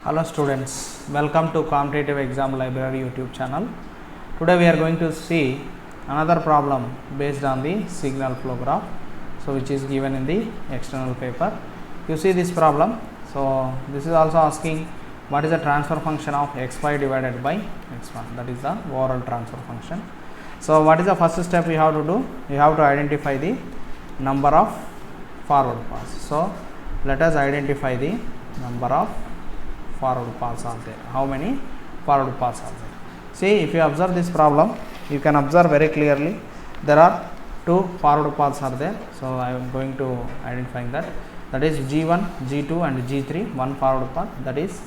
Hello students, welcome to Competitive Exam Library YouTube channel. Today we are going to see another problem based on the signal flow graph, so which is given in the external paper. You see this problem, so this is also asking what is the transfer function of x5 divided by x1, that is the overall transfer function. So what is the first step we have to do? We have to identify the number of forward paths. So let us identify the number of forward paths are there. How many forward paths are there? See, if you observe this problem, you can observe very clearly there are two forward paths are there. So I am going to identifying that is G1, G2 and G3, one forward path. That is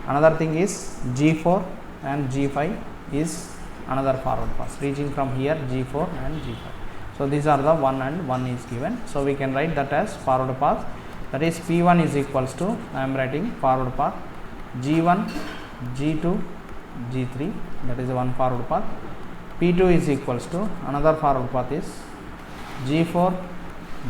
another thing is G4 and G5 is another forward path reaching from here G4 and G5. So these are the 1 and 1 is given. So we can write that as forward path. That is P1 is equals to, I am writing forward path G1, G2, G3, that is one forward path. P2 is equals to, another forward path is G4,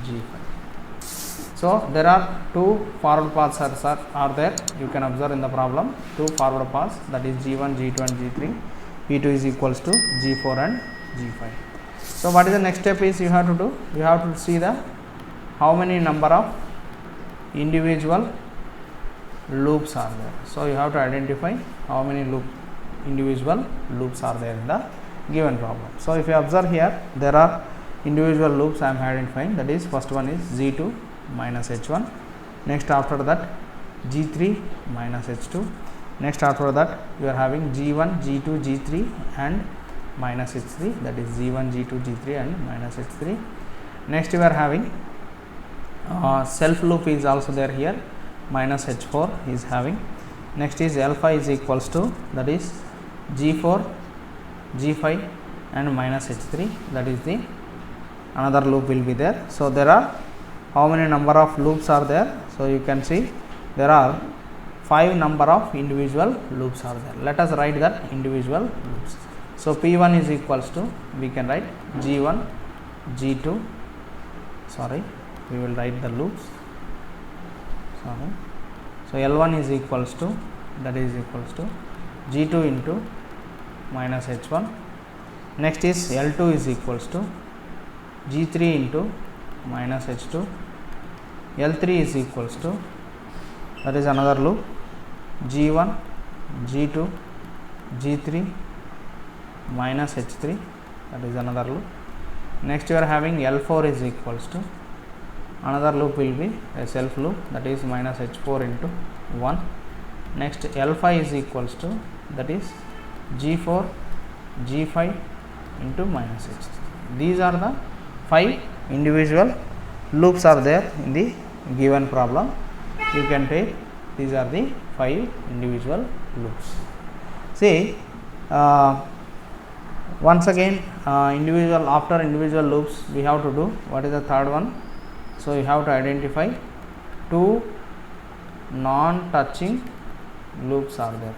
G5. So there are two forward paths are there. You can observe in the problem two forward paths, that is G1, G2 and G3. P2 is equals to G4 and G5. So what is the next step is you have to do? You have to see the how many number of individual loops are there. So you have to identify how many individual loops are there in the given problem. So if you observe here, there are individual loops I am identifying. That is first one is G2 minus H1. Next after that G3 minus H2. Next after that you are having G1, G2, G3 and minus H3. That is G1, G2, G3 and minus H3. Next you are having self loop is also there here. Minus H4 is having. Next is alpha is equals to, that is G4, G5 and minus H3, that is the another loop will be there. So there are how many number of loops are there? So you can see there are 5 number of individual loops are there. Let us write that individual loops. So P1 is equals to, we can write G1, G2, we will write the loops. So L1 is equals to, that is equals to G2 into minus H1. Next is L2 is equals to G3 into minus H2. L3 is equals to, that is another loop, G1, G2, G3 minus H3, that is another loop. Next you are having L4 is equals to, another loop will be a self loop, that is minus H4 into 1. Next L5 is equals to, that is G4, G5 into minus H3. These are the 5 individual loops are there in the given problem. You can take these are the 5 individual loops. See, once again after individual loops we have to do what is the third one. So you have to identify two non-touching loops are there.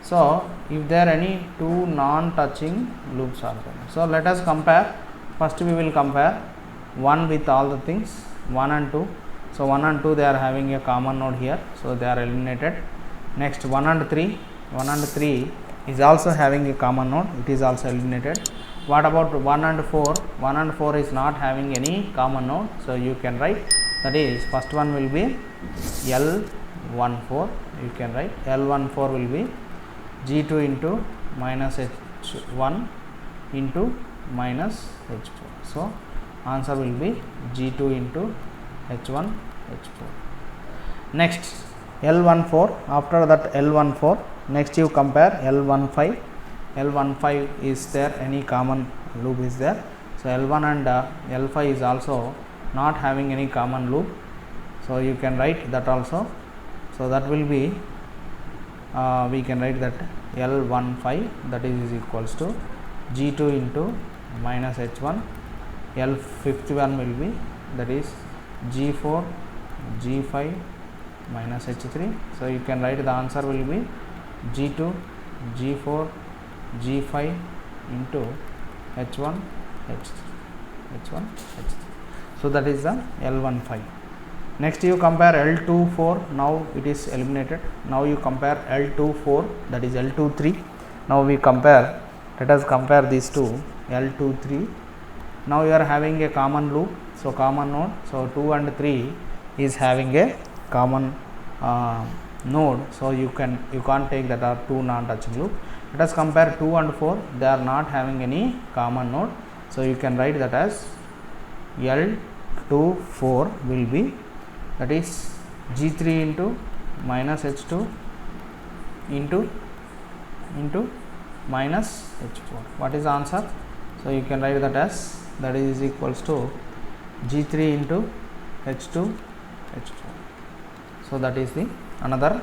So if there are any two non-touching loops are there, so let us compare. First we will compare 1 with all the things 1 and 2. So 1 and 2 they are having a common node here, so they are eliminated. Next 1 and 3 is also having a common node, it is also eliminated. What about 1 and 4? 1 and 4 is not having any common node, so you can write, that is first one will be L14, you can write L14 will be G2 into minus H1 into minus H4. So answer will be G2 into H1 H4. Next L14, after that L14, next you compare L15. L15 is there any common loop is there. So L1 and L5 is also not having any common loop, so you can write that also. So that will be we can write that L15, that is equals to G2 into minus H1. L51 will be, that is G4, G5 minus H3. So you can write the answer will be G2, G4, G5 into H1, H3. So that is the L15. Next you compare L24, now it is eliminated. Now you compare L24, that is L23. Now we compare, let us compare these two, L23. Now you are having a common loop, so common node, so 2 and 3 is having a common node, so you can't take that are two non-touching loop. Let us compare 2 and 4, they are not having any common node, so you can write that as L24 will be, that is G3 into minus H2 into minus H4. What is the answer? So you can write that as, that is equals to G3 into H2 H4. So that is the another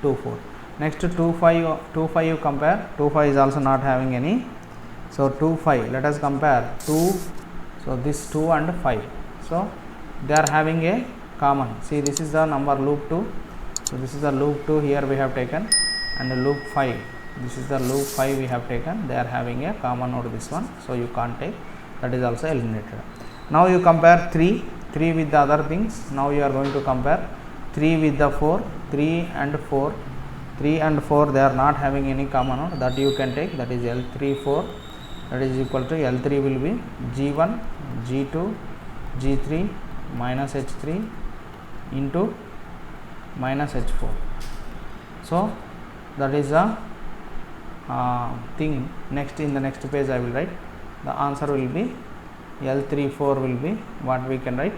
2 4. Next 2 5 you compare, 2 5 is also not having any, so 2 5, let us compare 2, so this 2 and 5, so they are having a common, see this is the number loop 2, so this is the loop 2 here we have taken, and the loop 5, this is the loop 5 we have taken, they are having a common node this one, so you can't take, that is also eliminated. Now you compare 3 with the other things, now you are going to compare 3 with the 4, 3 and 4 they are not having any common node, that you can take, that is L34, that is equal to L3 will be G1, G2, G3 minus H3 into minus H4. So that is the thing. Next, in the next page I will write, the answer will be L34 will be what we can write,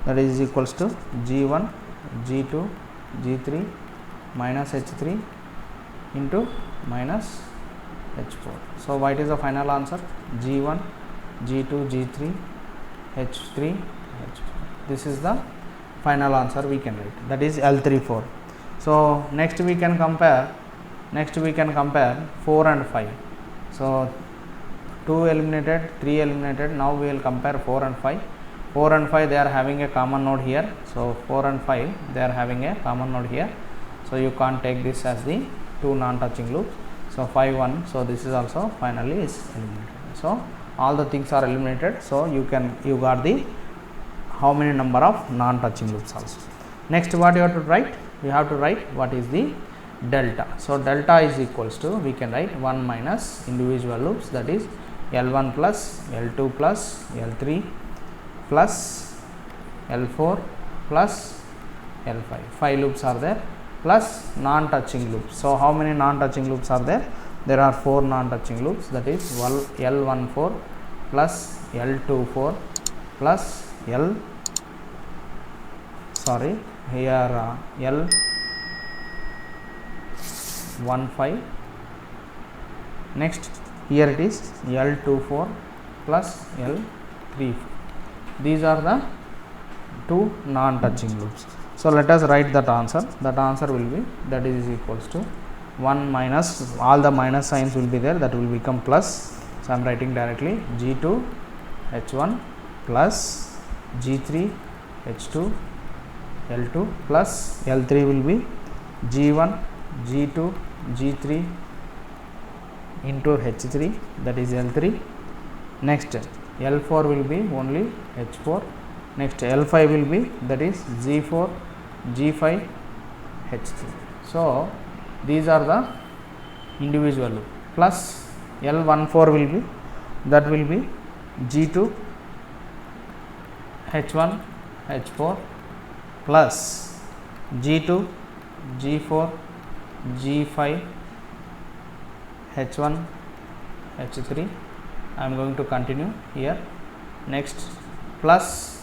that is equals to G1, G2, G3 minus H3 into minus H4. So what is the final answer? G1, G2, G3, H3, H4. This is the final answer we can write, that is L34. So next we can compare 4 and 5. So 2 eliminated, 3 eliminated, now we will compare 4 and 5. 4 and 5 they are having a common node here, so 4 and 5 they are having a common node here, so you can't take this as the two non-touching loops. So 5 1, so this is also finally is eliminated. So all the things are eliminated, so you got the how many number of non-touching loops also. Next what you have to write? You have to write what is the delta. So delta is equals to, we can write 1 minus individual loops, that is L1 plus L2 plus L3 plus L4 plus L5. 5 loops are there, plus non-touching loops. So how many non-touching loops are there? There are 4 non-touching loops, that is L14 plus L24 plus L15. Next here it is L24 plus L34. These are the two non-touching loops. So let us write that answer. That answer will be, that is equals to 1 minus, all the minus signs will be there, that will become plus. So I am writing directly G2 H1 plus G3 H2 L2 plus L3 will be G1 G2 G3 into H3, that is L3. Next L4 will be only H4. Next L5 will be, that is G4 G5 H3. So these are the individual loop, plus L14 will be, that will be G2 H1 H4 plus G2 G4 G5 H1 H3. I am going to continue here. Next plus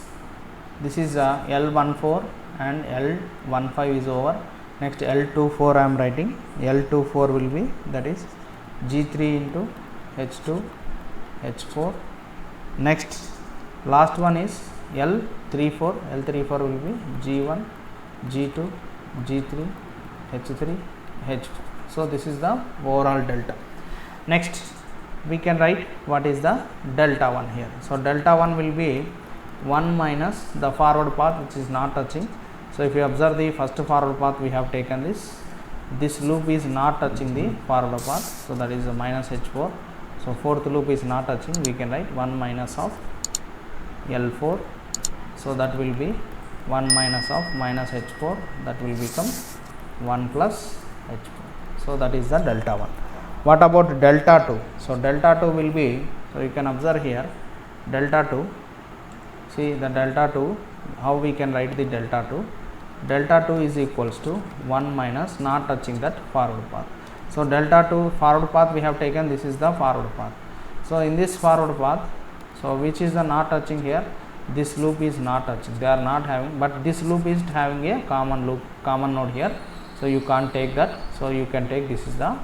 this is L14 and L15 is over. Next L24 I am writing, L24 will be, that is G3 into H2 H4. Next last one is L34, L34 will be G1 G2 G3 H3 H4. So this is the overall delta. Next we can write what is the delta 1 here. So delta 1 will be 1 minus the forward path which is not touching. So if you observe the first forward path, we have taken this loop is not touching the forward path, so that is a minus H4. So fourth loop is not touching, we can write 1 minus of L4, so that will be 1 minus of minus H4, that will become 1 plus H4. So, that is the delta 1. What about delta 2? So, delta 2 will be, so you can observe here delta 2, see the delta 2, how we can write the delta 2? Delta 2 is equals to 1 minus not touching that forward path. So, delta 2 forward path we have taken, this is the forward path. So, in this forward path, so which is the not touching here? This loop is not touching, they are not having, but this loop is having a common loop, common node here. So, you can't take that. So, you can take this is the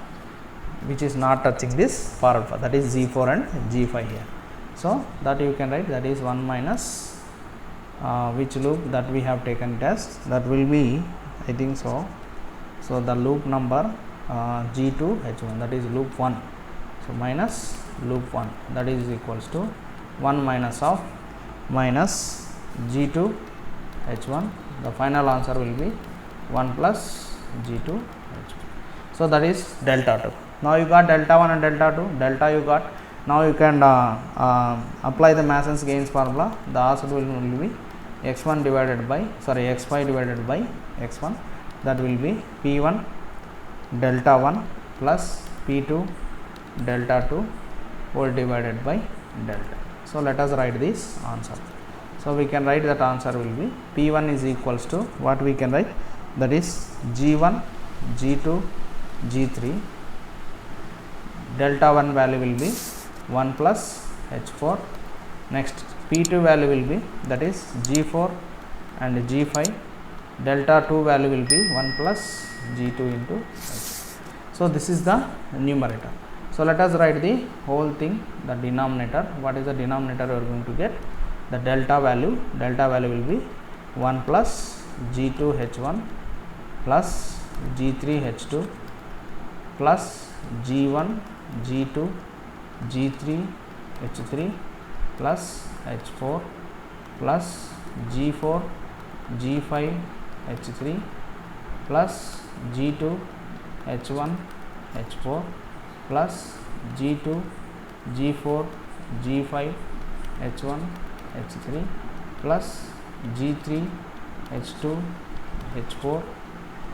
which is not touching this forward path, that is G4 and G5 here. So, that you can write, that is 1 minus which loop that we have taken test, that will be, I think so. So, the loop number G2 H1, that is loop 1. So, minus loop 1, that is equals to 1 minus of minus G2 H1, the final answer will be 1 plus G2 H1. So, that is delta 2. Now, you got delta 1 and delta 2, delta you got. Now, you can apply the Mason's gains formula. The answer will be x1 divided by, sorry, x5 divided by x1, that will be P1 delta 1 plus P2 delta 2 whole divided by delta. So, let us write this answer. So, we can write that answer will be P1 is equals to what we can write, that is G1, G2, G3, delta 1 value will be 1 plus H4, next P2 value will be, that is G4 and G5, delta 2 value will be 1 plus G2 into H. So, this is the numerator. So, let us write the whole thing, the denominator. What is the denominator we are going to get? The delta value will be 1 plus G2 H1 plus G3 H2 plus G1 G2 G3 H3 plus H4 plus G4 G5 H3 plus G2 H1 H4 plus G2 G4 G5 H1 H3 plus G3 H2 H4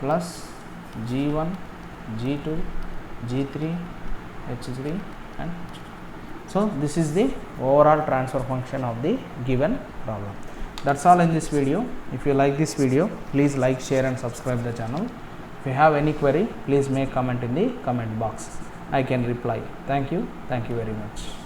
plus G1 G2 G3 H3 and H2. So, this is the overall transfer function of the given problem. That is all in this video. If you like this video, please like, share and subscribe the channel. If you have any query, please make comment in the comment box. I can reply. Thank you very much.